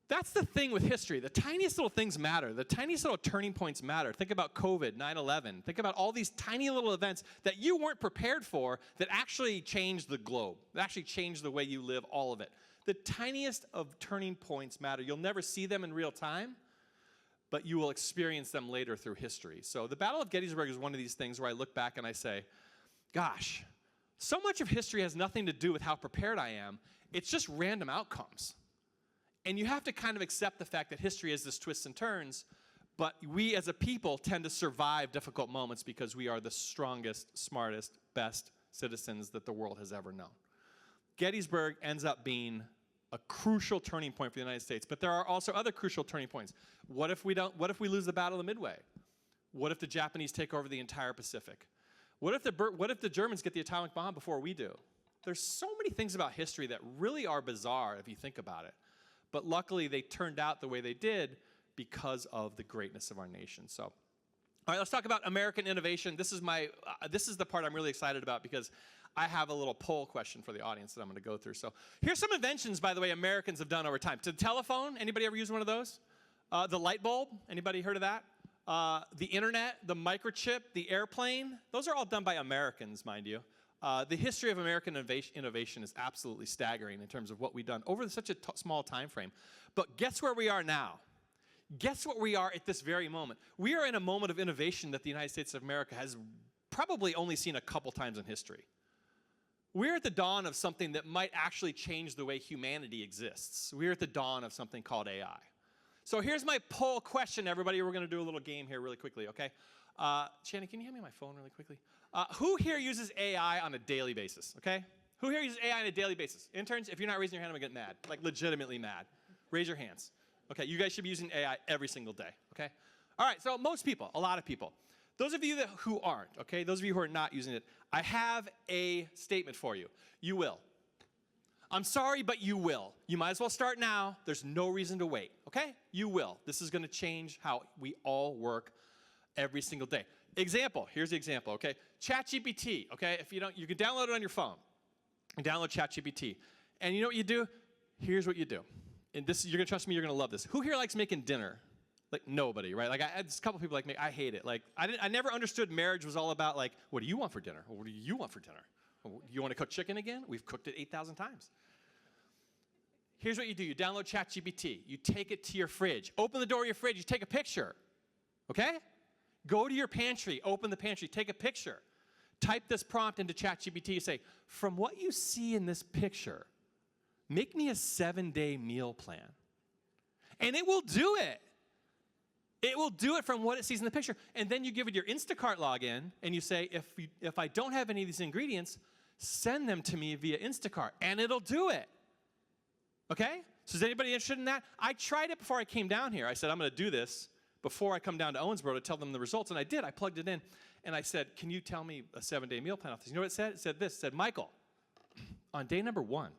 That's the thing with history. The tiniest little things matter. The tiniest little turning points matter. Think about COVID, 9/11. Think about all these tiny little events that you weren't prepared for that actually changed the globe, that actually changed the way you live, all of it. The tiniest of turning points matter. You'll never see them in real time, but you will experience them later through history. So the Battle of Gettysburg is one of these things where I look back and I say, gosh, so much of history has nothing to do with how prepared I am. It's just random outcomes. And you have to kind of accept the fact that history is this twists and turns, but we as a people tend to survive difficult moments because we are the strongest, smartest, best citizens that the world has ever known. Gettysburg ends up being a crucial turning point for the United States, but there are also other crucial turning points. What if we lose the Battle of the Midway? What if the Japanese take over the entire Pacific? What if the Germans get the atomic bomb before we do? There's so many things about history that really are bizarre if you think about it. But luckily, they turned out the way they did because of the greatness of our nation. So, all right, let's talk about American innovation. This is the part I'm really excited about because I have a little poll question for the audience that I'm going to go through. So here's some inventions, by the way, Americans have done over time. The telephone, anybody ever used one of those? The light bulb, anybody heard of that? The internet, the microchip, the airplane, those are all done by Americans, mind you. The history of American innovation is absolutely staggering in terms of what we've done over such a small time frame. But guess where we are now? Guess what we are at this very moment? We are in a moment of innovation that the United States of America has probably only seen a couple times in history. We're at the dawn of something that might actually change the way humanity exists. We're at the dawn of something called AI. So here's my poll question, everybody. We're going to do a little game here really quickly, okay? Shannon, can you hand me my phone really quickly? Who here uses AI on a daily basis, okay? Who here uses AI on a daily basis? Interns, if you're not raising your hand, I'm going to get mad, like legitimately mad. Raise your hands. Okay, you guys should be using AI every single day, okay? All right, so most people, a lot of people. Those of you who aren't, okay, those of you who are not using it, I have a statement for you. You will. I'm sorry, but you will. You might as well start now. There's no reason to wait, okay? You will. This is going to change how we all work every single day. Example, here's the example, okay? ChatGPT, okay? If you don't, you can download it on your phone. And download ChatGPT. And you know what you do? Here's what you do. And this, you're going to trust me, you're going to love this. Who here likes making dinner? Like nobody, right? Like there's a couple people like me, I hate it. Like I never understood marriage was all about like, what do you want for dinner? Or what do you want for dinner? You want to cook chicken again? We've cooked it 8,000 times. Here's what you do. You download ChatGPT. You take it to your fridge. Open the door of your fridge. You take a picture, okay? Go to your pantry. Open the pantry. Take a picture. Type this prompt into ChatGPT. You say, from what you see in this picture, make me a 7-day meal plan. And it will do it. It will do it from what it sees in the picture. And then you give it your Instacart login, and you say, if I don't have any of these ingredients, send them to me via Instacart, and it'll do it. Okay? So is anybody interested in that? I tried it before I came down here. I said, I'm going to do this before I come down to Owensboro to tell them the results, and I did. I plugged it in, and I said, can you tell me a 7-day meal plan off this? You know what it said? It said this. It said, Michael, on day number 1,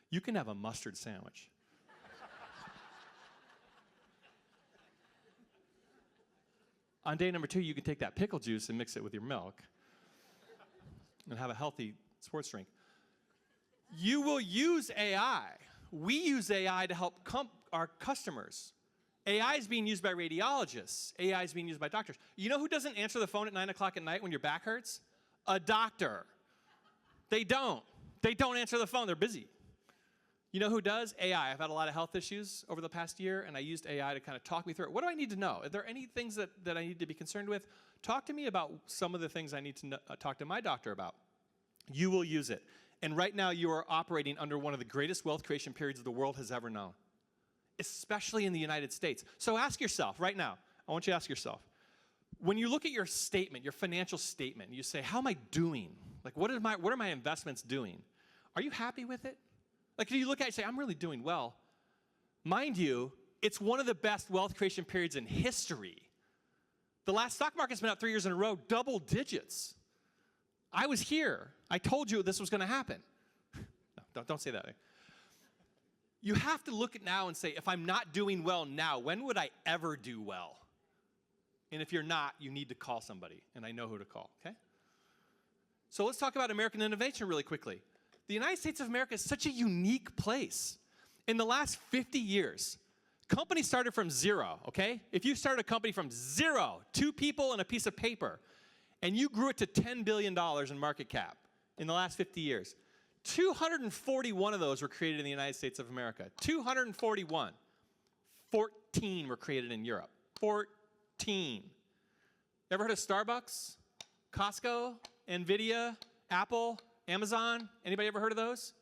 you can have a mustard sandwich. On day number 2, you can take that pickle juice and mix it with your milk and have a healthy sports drink. You will use AI. We use AI to help our customers. AI is being used by radiologists. AI is being used by doctors. You know who doesn't answer the phone at 9 o'clock at night when your back hurts? A doctor. They don't. They don't answer the phone. They're busy. You know who does? AI. I've had a lot of health issues over the past year, and I used AI to kind of talk me through it. What do I need to know? Are there any things that I need to be concerned with? Talk to me about some of the things I need to talk to my doctor about. You will use it. And right now, you are operating under one of the greatest wealth creation periods the world has ever known, especially in the United States. So ask yourself right now, I want you to ask yourself, when you look at your statement, your financial statement, you say, how am I doing? Like, what are my investments doing? Are you happy with it? Like, if you look at it and say, I'm really doing well, mind you, it's one of the best wealth creation periods in history. The last stock market's been up 3 years in a row, double digits. I was here. I told you this was going to happen. No, don't say that. You have to look at now and say, if I'm not doing well now, when would I ever do well? And if you're not, you need to call somebody, and I know who to call, okay? So let's talk about American innovation really quickly. The United States of America is such a unique place. In the last 50 years, companies started from zero, okay? If you started a company from zero, 2 people and a piece of paper, and you grew it to $10 billion in market cap in the last 50 years, 241 of those were created in the United States of America. 241. 14 were created in Europe. 14. Ever heard of Starbucks, Costco, NVIDIA, Apple, Amazon? Anybody ever heard of those?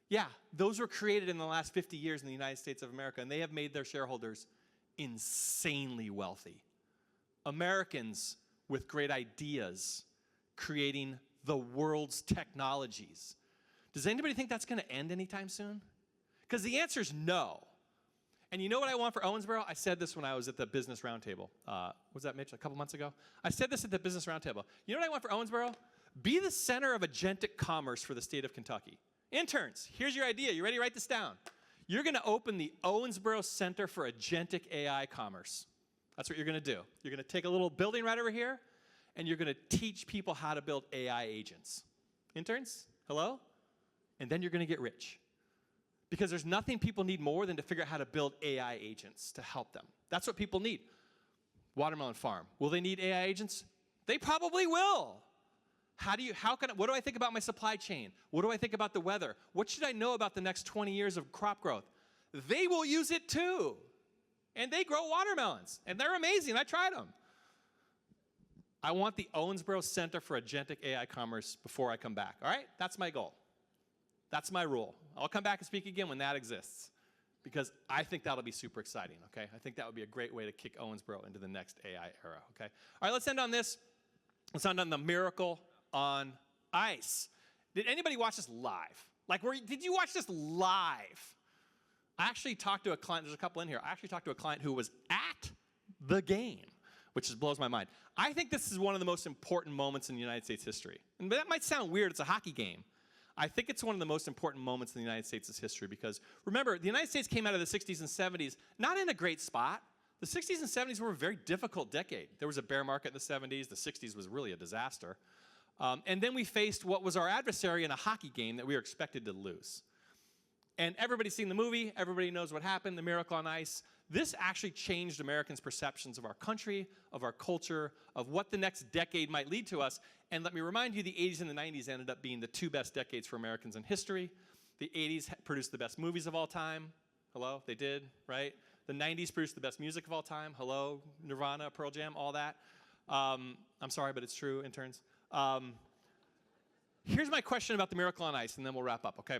Yeah, those were created in the last 50 years in the United States of America, and they have made their shareholders insanely wealthy. Americans with great ideas creating the world's technologies. Does anybody think that's going to end anytime soon? Because the answer is no. And you know what I want for Owensboro? I said this when I was at the Business Roundtable. Was that Mitch, a couple months ago? I said this at the Business Roundtable. You know what I want for Owensboro? Be the center of agentic commerce for the state of Kentucky. Interns, here's your idea. You ready to write this down? You're going to open the Owensboro Center for Agentic AI Commerce. That's what you're going to do. You're going to take a little building right over here, and you're going to teach people how to build AI agents. Interns, hello? And then you're going to get rich. Because there's nothing people need more than to figure out how to build AI agents to help them. That's what people need. Watermelon farm. Will they need AI agents? They probably will. What do I think about my supply chain? What do I think about the weather? What should I know about the next 20 years of crop growth? They will use it too. And they grow watermelons. And they're amazing. I tried them. I want the Owensboro Center for Agentic AI Commerce before I come back. All right? That's my goal. That's my rule. I'll come back and speak again when that exists. Because I think that'll be super exciting, okay? I think that would be a great way to kick Owensboro into the next AI era, okay? All right, let's end on this. Let's end on the miracle on ice. Did anybody watch this live? Did you watch this live? I actually talked to a client, there's a couple in here. I actually talked to a client who was at the game, which just blows my mind. I think this is one of the most important moments in United States history. And that might sound weird, it's a hockey game. I think it's one of the most important moments in the United States' history because, remember, the United States came out of the 60s and 70s not in a great spot. The 60s and 70s were a very difficult decade. There was a bear market in the 70s. The 60s was really a disaster. And then we faced what was our adversary in a hockey game that we were expected to lose. And everybody's seen the movie. Everybody knows what happened, the Miracle on Ice. This actually changed Americans' perceptions of our country, of our culture, of what the next decade might lead to us. And let me remind you, the 80s and the 90s ended up being the two best decades for Americans in history. The 80s produced the best movies of all time. Hello? They did, right? The 90s produced the best music of all time. Hello? Nirvana, Pearl Jam, all that. I'm sorry, but it's true, interns. Here's my question about the Miracle on Ice, and then we'll wrap up, okay?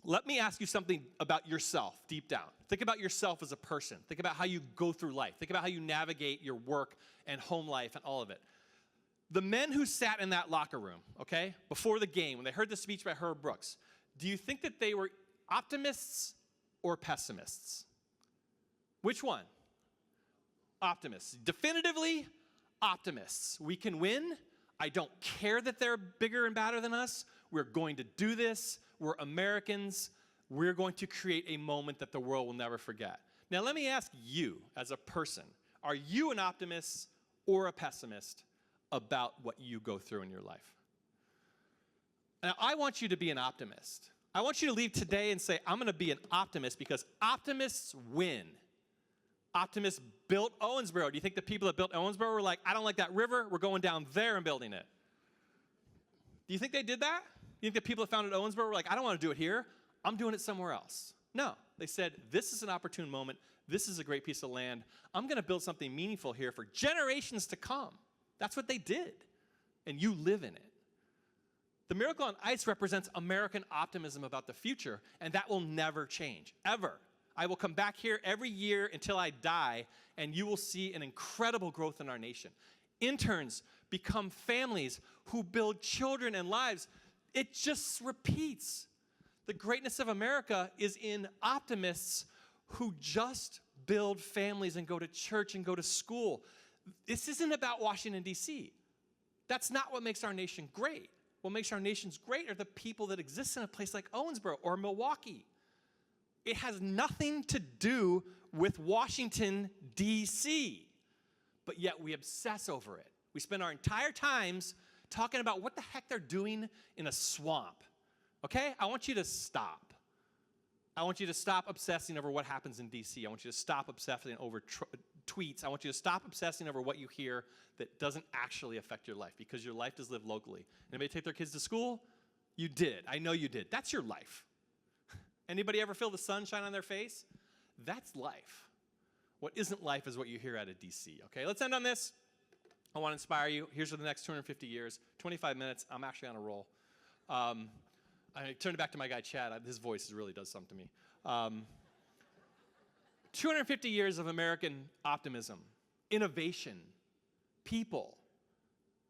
Let me ask you something about yourself deep down. Think about yourself as a person. Think about how you go through life. Think about how you navigate your work and home life and all of it. The men who sat in that locker room, okay, before the game, when they heard the speech by Herb Brooks, do you think that they were optimists or pessimists? Which one? Optimists. Definitively optimists. We can win. I don't care that they're bigger and badder than us. We're going to do this. We're Americans. We're going to create a moment that the world will never forget. Now, let me ask you as a person, are you an optimist or a pessimist about what you go through in your life? Now, I want you to be an optimist. I want you to leave today and say, I'm going to be an optimist because optimists win. Optimists built Owensboro. Do you think the people that built Owensboro were like, I don't like that river, we're going down there and building it? Do you think they did that? You think the people that founded Owensboro were like, I don't want to do it here, I'm doing it somewhere else? No. They said, this is an opportune moment. This is a great piece of land. I'm going to build something meaningful here for generations to come. That's what they did. And you live in it. The Miracle on Ice represents American optimism about the future, and that will never change, ever. I will come back here every year until I die, and you will see an incredible growth in our nation. Interns become families who build children and lives. It just repeats. The greatness of America is in optimists who just build families and go to church and go to school. This isn't about Washington, D.C. That's not what makes our nation great. What makes our nations great are the people that exist in a place like Owensboro or Milwaukee. It has nothing to do with Washington, D.C., but yet we obsess over it. We spend our entire times talking about what the heck they're doing in a swamp. Okay? I want you to stop. I want you to stop obsessing over what happens in D.C. I want you to stop obsessing over tweets. I want you to stop obsessing over what you hear that doesn't actually affect your life because your life does live locally. Anybody take their kids to school? You did. I know you did. That's your life. Anybody ever feel the sun shine on their face? That's life. What isn't life is what you hear out of D.C., okay? Let's end on this. I want to inspire you. Here's for the next 250 years, 25 minutes. I'm actually on a roll. I turn it back to my guy, Chad. His voice really does something to me. 250 years of American optimism, innovation, people.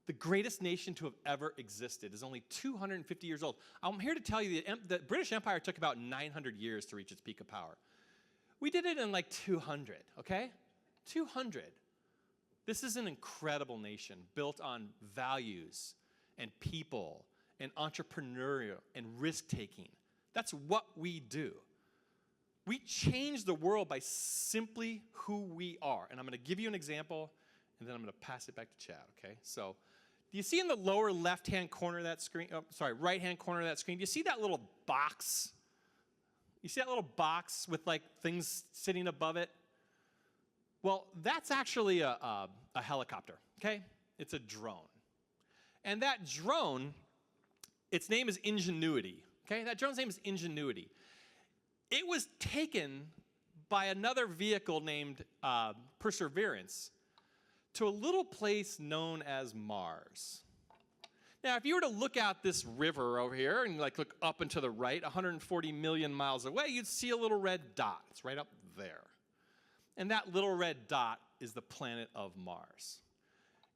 The greatest nation to have ever existed is only 250 years old. I'm here to tell you that the British Empire took about 900 years to reach its peak of power. We did it in like 200, okay? 200. This is an incredible nation built on values and people and entrepreneurial and risk-taking. That's what we do. We change the world by simply who we are. And I'm going to give you an example, and then I'm going to pass it back to Chad, okay? So do you see in the lower left-hand corner of that screen, right-hand corner of that screen, do you see that little box? You see that little box with like things sitting above it? Well, that's actually a helicopter, okay? It's a drone. And that drone, its name is Ingenuity, okay? That drone's name is Ingenuity. It was taken by another vehicle named Perseverance to a little place known as Mars. Now, if you were to look out this river over here and like look up and to the right, 140 million miles away, you'd see a little red dot. It's right up there. And that little red dot is the planet of Mars.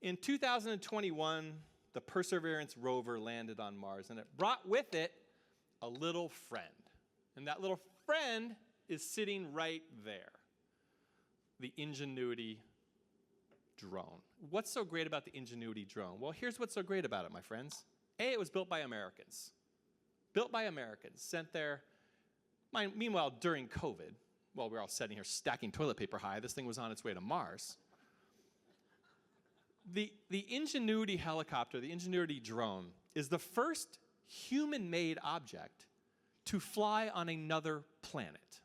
In 2021, the Perseverance rover landed on Mars, and it brought with it a little friend. And that little friend is sitting right there, the Ingenuity drone. What's so great about the Ingenuity drone? Well, here's what's so great about it, my friends. A, it was built by Americans. Built by Americans, sent there. Meanwhile, during COVID, while we're all sitting here stacking toilet paper high, this thing was on its way to Mars. The Ingenuity helicopter, the Ingenuity drone, is the first human-made object to fly on another planet.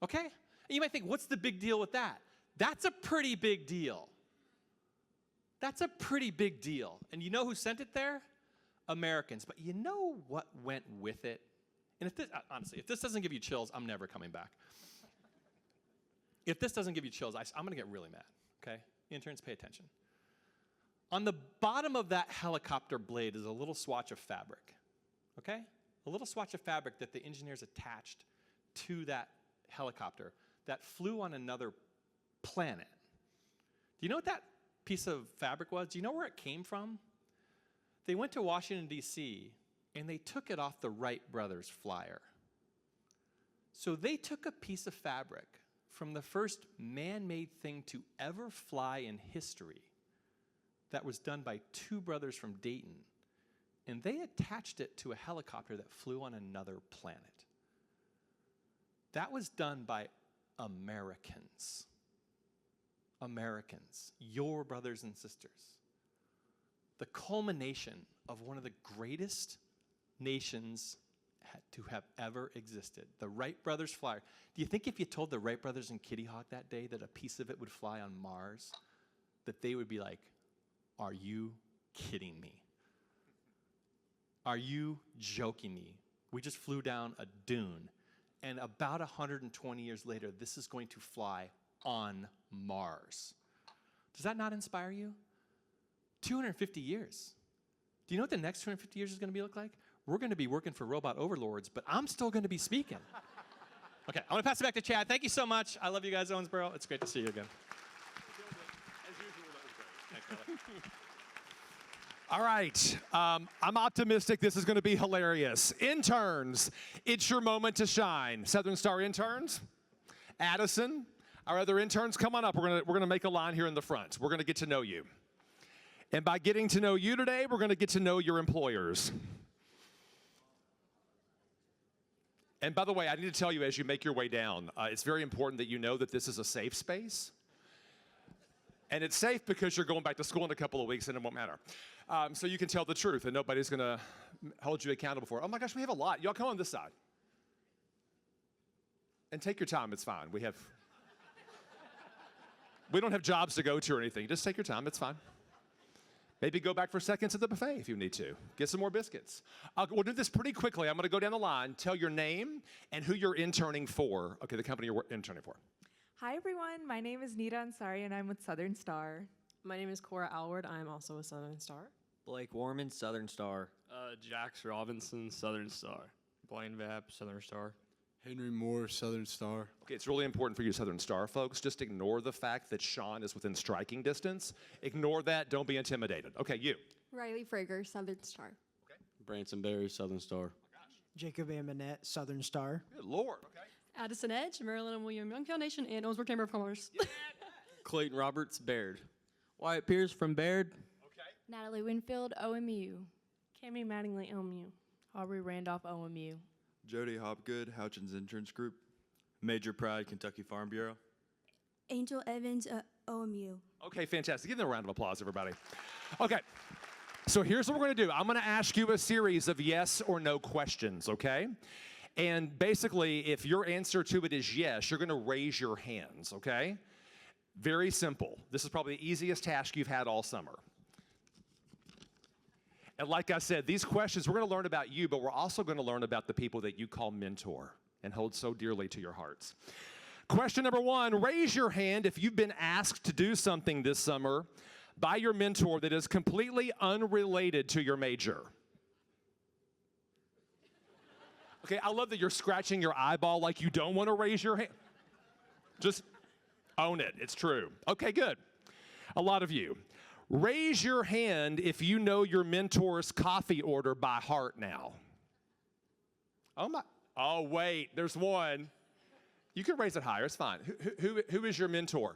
Okay? And you might think, what's the big deal with that? That's a pretty big deal. That's a pretty big deal. And you know who sent it there? Americans. But you know what went with it? And if this, honestly, if this doesn't give you chills, I'm never coming back. If this doesn't give you chills, I'm going to get really mad, okay? Interns, pay attention. On the bottom of that helicopter blade is a little swatch of fabric, okay? A little swatch of fabric that the engineers attached to that helicopter that flew on another planet. Do you know what that piece of fabric was? Do you know where it came from? They went to Washington, D.C., and they took it off the Wright brothers flyer. So they took a piece of fabric from the first man-made thing to ever fly in history that was done by two brothers from Dayton, and they attached it to a helicopter that flew on another planet. That was done by Americans. Americans, your brothers and sisters. The culmination of one of the greatest nations to have ever existed. The Wright brothers flyer. Do you think if you told the Wright brothers in Kitty Hawk that day that a piece of it would fly on Mars, that they would be like, are you kidding me? Are you joking me? We just flew down a dune, and about 120 years later, this is going to fly on Mars. Does that not inspire you? 250 years. Do you know what the next 250 years is going to look like? We're going to be working for robot overlords, but I'm still going to be speaking. Okay, I'm going to pass it back to Chad. Thank you so much. I love you guys, Owensboro. It's great to see you again. As usual, that was great. Thanks, brother. All right, I'm optimistic this is going to be hilarious. Interns, it's your moment to shine. Southern Star interns, Addison, our other interns, come on up. We're gonna make a line here in the front. We're going to get to know you. And by getting to know you today, we're going to get to know your employers. And by the way, I need to tell you as you make your way down, it's very important that you know that this is a safe space. And it's safe because you're going back to school in a couple of weeks and it won't matter. So you can tell the truth and nobody's going to hold you accountable for it. Oh my gosh, we have a lot. Y'all come on this side. And take your time, it's fine. We don't have jobs to go to or anything. Just take your time, it's fine. Maybe go back for seconds at the buffet if you need to. Get some more biscuits. We'll do this pretty quickly. I'm going to go down the line, tell your name and who you're interning for. Okay, the company you're interning for. Hi, everyone. My name is Nita Ansari, and I'm with Southern Star. My name is Cora Alward. I'm also with Southern Star. Blake Warman, Southern Star. Jax Robinson, Southern Star. Blaine Vapp, Southern Star. Henry Moore, Southern Star. Okay, it's really important for you Southern Star folks. Just ignore the fact that Sean is within striking distance. Ignore that. Don't be intimidated. Okay, you. Riley Frager, Southern Star. Okay. Branson Berry, Southern Star. Jacob Ambonette, Southern Star. Good Lord. Okay. Addison Edge, Maryland and William Young Foundation, and Owensboro Chamber of Commerce. Clayton Roberts, Baird. Wyatt Pierce from Baird. Okay. Natalie Winfield, OMU. Cami Mattingly, OMU. Aubrey Randolph, OMU. Jody Hopgood, Houchins Insurance Group. Major Pride, Kentucky Farm Bureau. Angel Evans, OMU. Okay, fantastic. Give them a round of applause, everybody. Okay, so here's what we're going to do. I'm going to ask you a series of yes or no questions, okay? And basically, if your answer to it is yes, you're going to raise your hands, okay? Very simple. This is probably the easiest task you've had all summer. And like I said, these questions, we're going to learn about you, but we're also going to learn about the people that you call mentor and hold so dearly to your hearts. Question number 1, raise your hand if you've been asked to do something this summer by your mentor that is completely unrelated to your major. Okay, I love that you're scratching your eyeball like you don't want to raise your hand. Just own it, it's true. Okay, good. A lot of you. Raise your hand if you know your mentor's coffee order by heart now. Oh my, oh wait, there's one. You can raise it higher, it's fine. Who is your mentor?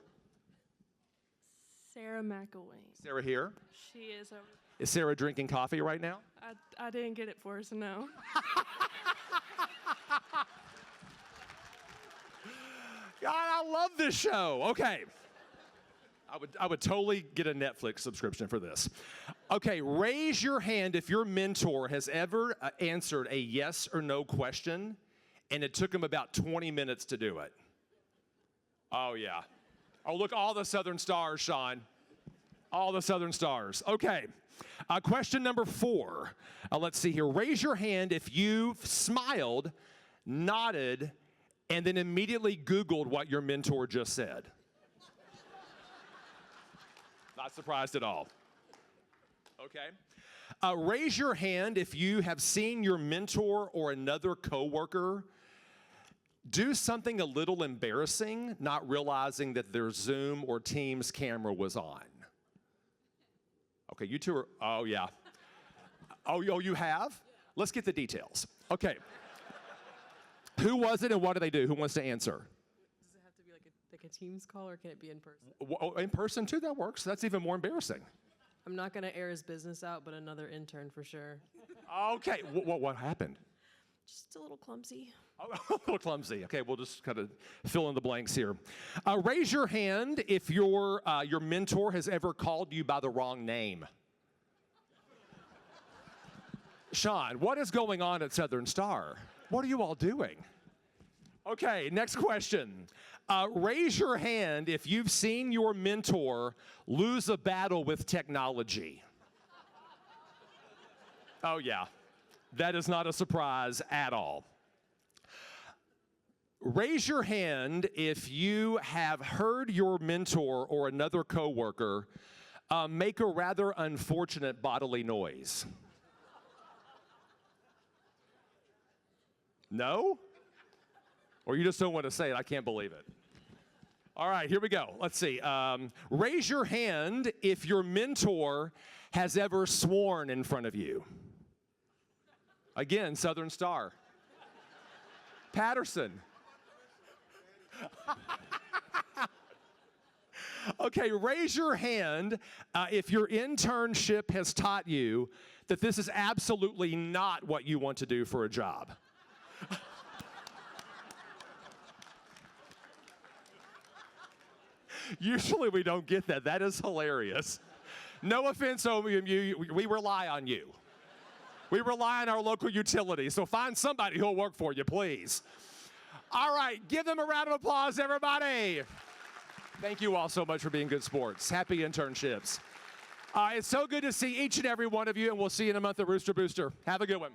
Sarah McElwain. Sarah here? She is over. Is Sarah drinking coffee right now? I didn't get it for her, so no. God, I love this show. Okay. I would totally get a Netflix subscription for this. Okay, raise your hand if your mentor has ever answered a yes or no question and it took him about 20 minutes to do it. Oh, yeah. Oh, look, all the Southern Stars, Sean. All the Southern Stars. Okay, question number 4. Let's see here. Raise your hand if you've smiled, nodded, and then immediately Googled what your mentor just said. Not surprised at all. Okay. Raise your hand if you have seen your mentor or another coworker do something a little embarrassing, not realizing that their Zoom or Teams camera was on. Okay, you two are, oh yeah. Oh, you have? Let's get the details. Okay. Who was it and what did they do? Who wants to answer? Does it have to be like a Teams call, or can it be in person? In person too, that works. That's even more embarrassing. I'm not going to air his business out, but another intern for sure. Okay, what happened? Just a little clumsy. Oh, a little clumsy. Okay, we'll just kind of fill in the blanks here. Raise your hand if your mentor has ever called you by the wrong name. Sean, what is going on at Southern Star? What are you all doing? Okay, next question. Raise your hand if you've seen your mentor lose a battle with technology. Oh, yeah. That is not a surprise at all. Raise your hand if you have heard your mentor or another coworker make a rather unfortunate bodily noise. No? Or you just don't want to say it? I can't believe it. All right, here we go. Let's see. Raise your hand if your mentor has ever sworn in front of you. Again, Southern Star. Patterson. Okay, raise your hand if your internship has taught you that this is absolutely not what you want to do for a job. Usually we don't get that. That is hilarious. No offense, OMU, we rely on you. We rely on our local utilities, so find somebody who'll work for you, please. All right, give them a round of applause, everybody. Thank you all so much for being good sports. Happy internships. It's so good to see each and every one of you, and we'll see you in a month at Rooster Booster. Have a good one.